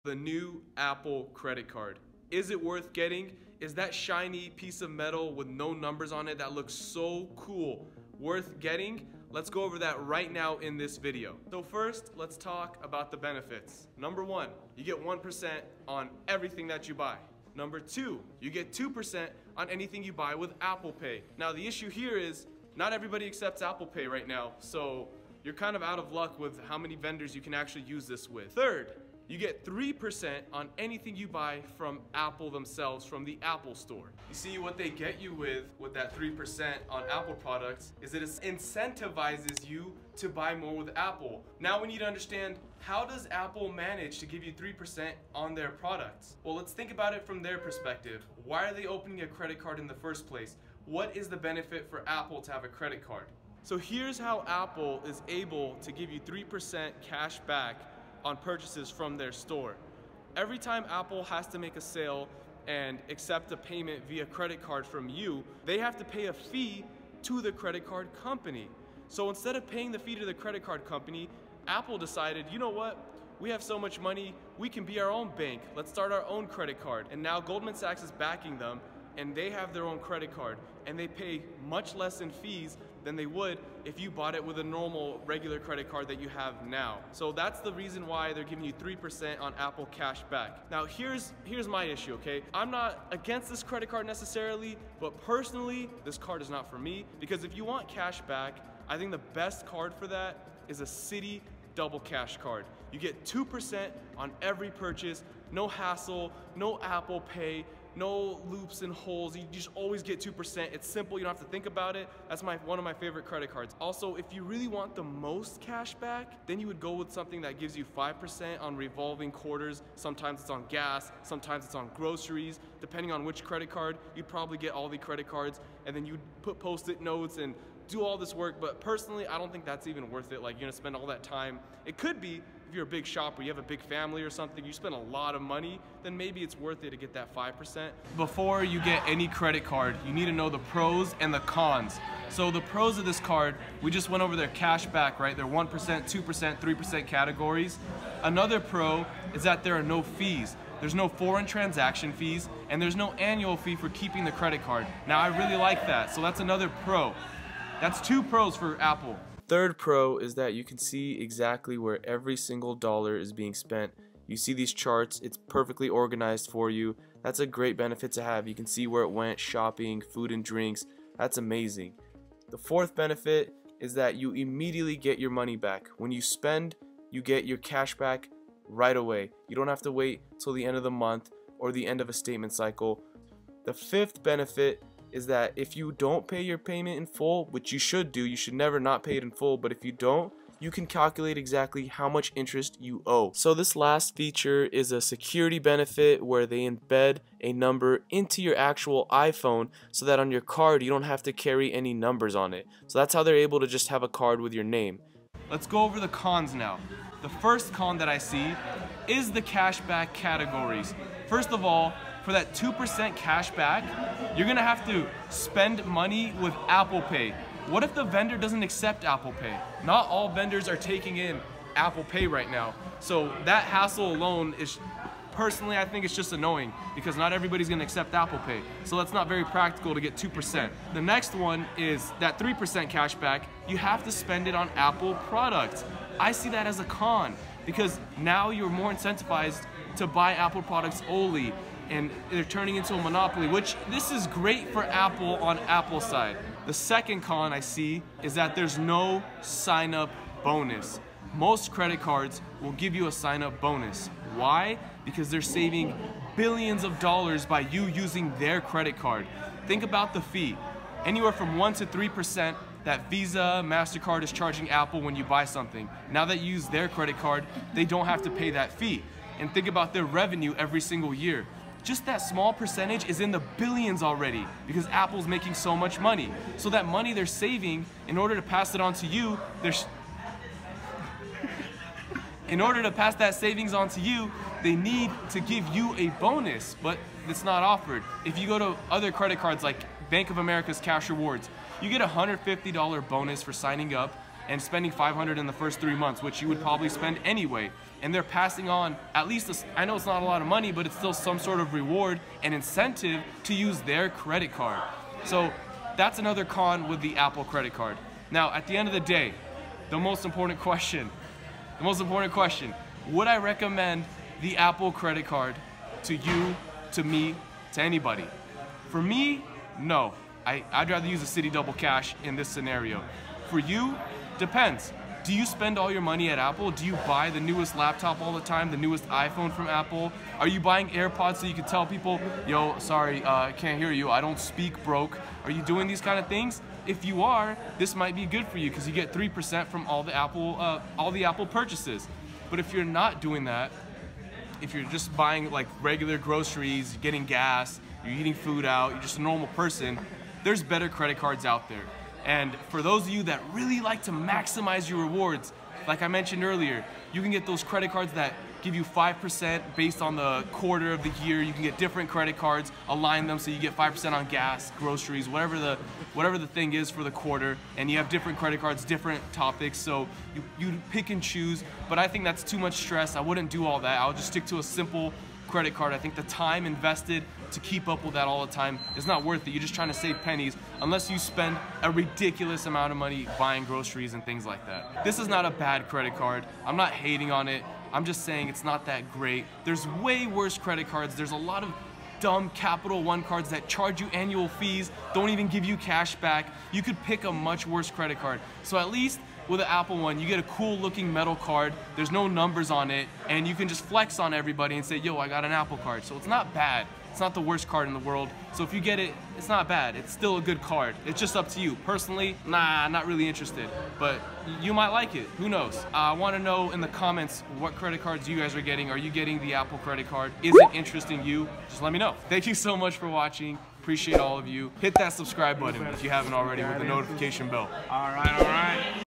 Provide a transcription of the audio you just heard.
The new Apple credit card. Is it worth getting? Is that shiny piece of metal with no numbers on it that looks so cool worth getting? Let's go over that right now in this video. So first, let's talk about the benefits. Number one, you get 1% on everything that you buy. Number two, you get 2% on anything you buy with Apple Pay. Now the issue here is not everybody accepts Apple Pay right now, so you're kind of out of luck with how many vendors you can actually use this with. Third, you get 3% on anything you buy from Apple themselves, from the Apple Store. You see, what they get you with that 3% on Apple products is that it incentivizes you to buy more with Apple. Now we need to understand, how does Apple manage to give you 3% on their products? Well, let's think about it from their perspective. Why are they opening a credit card in the first place? What is the benefit for Apple to have a credit card? So here's how Apple is able to give you 3% cash back on purchases from their store. Every time Apple has to make a sale and accept a payment via credit card from you, they have to pay a fee to the credit card company. So instead of paying the fee to the credit card company, Apple decided, you know what? We have so much money, we can be our own bank. Let's start our own credit card. And now Goldman Sachs is backing them, and they have their own credit card, and they pay much less in fees than they would if you bought it with a normal regular credit card that you have now. So that's the reason why they're giving you 3% on Apple cash back. Now here's my issue, okay? I'm not against this credit card necessarily, but personally, this card is not for me, because if you want cash back, I think the best card for that is a Citi double cash card. You get 2% on every purchase, no hassle, no Apple Pay, no loops and holes. You just always get 2%. It's simple, you don't have to think about it. That's one of my favorite credit cards. Also, if you really want the most cash back, then you would go with something that gives you 5% on revolving quarters. Sometimes it's on gas, sometimes it's on groceries. Depending on which credit card, you'd probably get all the credit cards, and then you'd put post-it notes and do all this work. But personally, I don't think that's even worth it. Like, you're gonna spend all that time. It could be if you're a big shopper, you have a big family or something, you spend a lot of money, then maybe it's worth it to get that 5%. Before you get any credit card, you need to know the pros and the cons. So the pros of this card, we just went over their cash back, right? Their 1%, 2%, 3% categories. Another pro is that there are no fees. There's no foreign transaction fees, and there's no annual fee for keeping the credit card. Now, I really like that, so that's another pro. That's 2 pros for Apple. Third pro is that you can see exactly where every single dollar is being spent. You see these charts, it's perfectly organized for you. That's a great benefit to have. You can see where it went, shopping, food and drinks. That's amazing. The fourth benefit is that you immediately get your money back. When you spend, you get your cash back right away. You don't have to wait till the end of the month or the end of a statement cycle. The fifth benefit is that if you don't pay your payment in full, which you should do, you should never not pay it in full, but if you don't, you can calculate exactly how much interest you owe. So this last feature is a security benefit where they embed a number into your actual iPhone so that on your card you don't have to carry any numbers on it. So that's how they're able to just have a card with your name. Let's go over the cons now. The first con that I see is the cashback categories. First of all, for that 2% cash back, you're gonna have to spend money with Apple Pay. What if the vendor doesn't accept Apple Pay? Not all vendors are taking in Apple Pay right now. So that hassle alone is, personally, I think it's just annoying because not everybody's gonna accept Apple Pay. So that's not very practical to get 2%. The next one is that 3% cash back. You have to spend it on Apple products. I see that as a con because now you're more incentivized to buy Apple products only, and they're turning into a monopoly, which this is great for Apple on Apple's side. The second con I see is that there's no sign-up bonus. Most credit cards will give you a sign-up bonus. Why? Because they're saving billions of dollars by you using their credit card. Think about the fee. Anywhere from 1 to 3% that Visa, MasterCard is charging Apple when you buy something. Now that you use their credit card, they don't have to pay that fee. And think about their revenue every single year. Just that small percentage is in the billions already because Apple's making so much money. So that money they're saving, in order to pass it on to you, in order to pass that savings on to you, they need to give you a bonus, but it's not offered. If you go to other credit cards like Bank of America's Cash Rewards, you get a $150 bonus for signing up, and spending $500 in the first 3 months, which you would probably spend anyway. And they're passing on at least, I know it's not a lot of money, but it's still some sort of reward and incentive to use their credit card. So that's another con with the Apple credit card. Now, at the end of the day, the most important question, would I recommend the Apple credit card to you, to me, to anybody? For me, no. I'd rather use a Citi Double Cash in this scenario. For you, depends. Do you spend all your money at Apple? Do you buy the newest laptop all the time, the newest iPhone from Apple? Are you buying AirPods so you can tell people, yo, sorry, I can't hear you, I don't speak broke? Are you doing these kind of things? If you are, this might be good for you because you get 3% from all the Apple purchases. But if you're not doing that, if you're just buying like regular groceries, getting gas, you're eating food out, you're just a normal person, there's better credit cards out there. And for those of you that really like to maximize your rewards, like I mentioned earlier, you can get those credit cards that give you 5% based on the quarter of the year. You can get different credit cards, align them so you get 5% on gas, groceries, whatever the thing is for the quarter, and you have different credit cards, different topics, so you pick and choose. But I think that's too much stress. I wouldn't do all that. I'll just stick to a simple credit card. I think the time invested to keep up with that all the time is not worth it. You're just trying to save pennies unless you spend a ridiculous amount of money buying groceries and things like that. This is not a bad credit card. I'm not hating on it. I'm just saying it's not that great. There's way worse credit cards. There's a lot of dumb Capital One cards that charge you annual fees, don't even give you cash back. You could pick a much worse credit card. So at least with an Apple one, you get a cool looking metal card, there's no numbers on it, and you can just flex on everybody and say, yo, I got an Apple card. So it's not bad. It's not the worst card in the world. So if you get it, it's not bad. It's still a good card. It's just up to you. Personally, nah, not really interested, but you might like it. Who knows? I want to know in the comments what credit cards you guys are getting. Are you getting the Apple credit card? Is it interesting you? Just let me know. Thank you so much for watching. Appreciate all of you. Hit that subscribe button if you haven't already with the notification bell. All right.